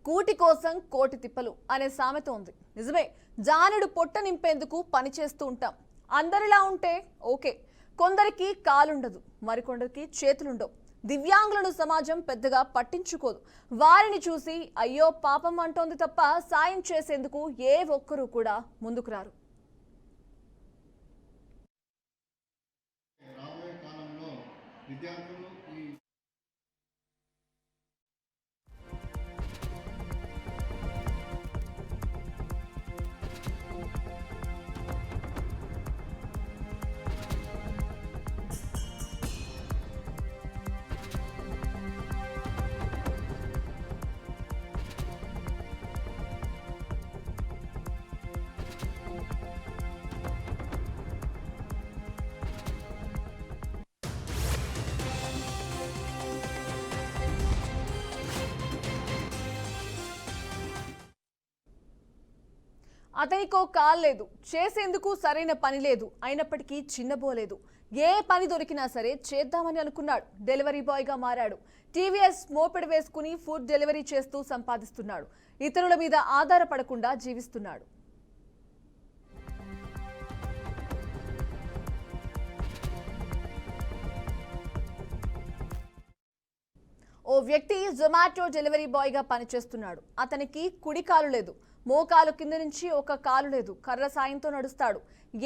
కూటి కోసం కోటి తిప్పలు అనే సామెత ఉంది. నిజమే, జానుడు పొట్ట నింపేందుకు పని చేస్తూ ఉంటాం. అందరిలా ఉంటే ఓకే. కొందరికి కాలుండదు, మరికొందరికి చేతులుండవు. దివ్యాంగులను సమాజం పెద్దగా పట్టించుకోదు. వారిని చూసి అయ్యో పాపం అంటోంది తప్ప సాయం చేసేందుకు ఏ ఒక్కరూ కూడా ముందుకు రారు. అతనికో కాల్ లేదు, చేసేందుకు సరైన పని లేదు, అయినప్పటికీ చిన్నబోలేదు. ఏ పని దొరికినా సరే చేద్దామని అనుకున్నాడు. డెలివరీ బాయ్గా మారాడు. టీవీఎస్ మోపెడ్ వేసుకుని ఫుడ్ డెలివరీ చేస్తూ సంపాదిస్తున్నాడు. ఇతరుల మీద ఆధారపడకుండా జీవిస్తున్నాడు. ఓ వ్యక్తి జొమాటో డెలివరీ బాయ్గా పనిచేస్తున్నాడు. అతనికి కుడి కాలు లేదు, మోకాలు కింద నుంచి ఒక కాలు లేదు, కర్ర సాయంతో నడుస్తాడు.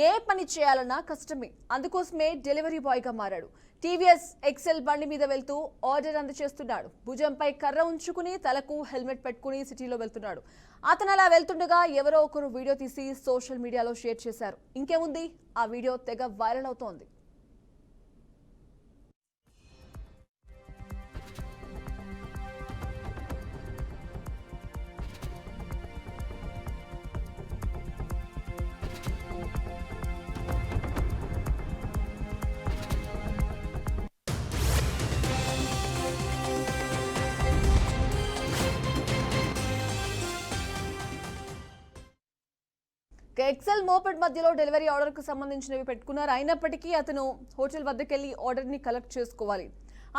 ఏ పని చేయాలన్నా కష్టమే. అందుకోసమే డెలివరీ బాయ్గా మారాడు. టీవీఎస్ ఎక్సెల్ బండి మీద వెళ్తూ ఆర్డర్ అందజేస్తున్నాడు. భుజంపై కర్ర ఉంచుకుని తలకు హెల్మెట్ పెట్టుకుని సిటీలో వెళ్తున్నాడు. అతను అలా వెళ్తుండగా ఎవరో ఒకరు వీడియో తీసి సోషల్ మీడియాలో షేర్ చేశారు. ఇంకేముంది, ఆ వీడియో తెగ వైరల్ అవుతోంది. ఎక్సెల్ మోపెడ్ మధ్యలో డెలివరీ ఆర్డర్కు సంబంధించినవి పెట్టుకున్నారు. అయినప్పటికీ అతను హోటల్ వద్దకు వెళ్ళి ఆర్డర్ని కలెక్ట్ చేసుకోవాలి.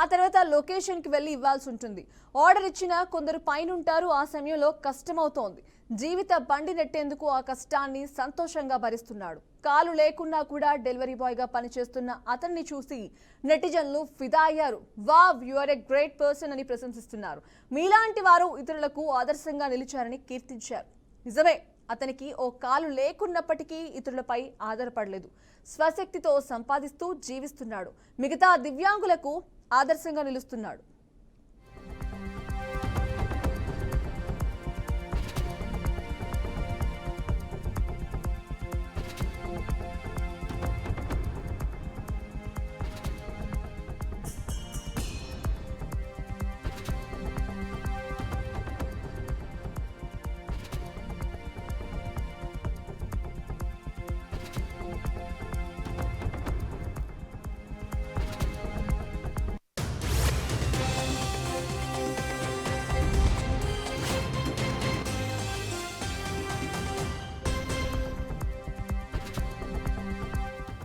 ఆ తర్వాత లొకేషన్కి వెళ్ళి ఇవ్వాల్సి ఉంటుంది. ఆర్డర్ ఇచ్చిన కొందరు పైన ఉంటారు. ఆ సమయంలో కష్టమవుతోంది. జీవిత బండి నెట్టేందుకు ఆ కష్టాన్ని సంతోషంగా భరిస్తున్నాడు. కాలు లేకున్నా కూడా డెలివరీ బాయ్గా పనిచేస్తున్న అతన్ని చూసి నెటిజన్లు ఫిదా అయ్యారు. Wow, you are a great person అని ప్రశంసిస్తున్నారు. మీలాంటి వారు ఇతరులకు ఆదర్శంగా నిలిచారని కీర్తించారు. నిజమే, అతనికి ఓ కాలు లేకున్నప్పటికీ ఇతరులపై ఆధారపడలేదు. స్వశక్తితో సంపాదిస్తూ జీవిస్తున్నాడు. మిగతా దివ్యాంగులకు ఆదర్శంగా నిలుస్తున్నాడు.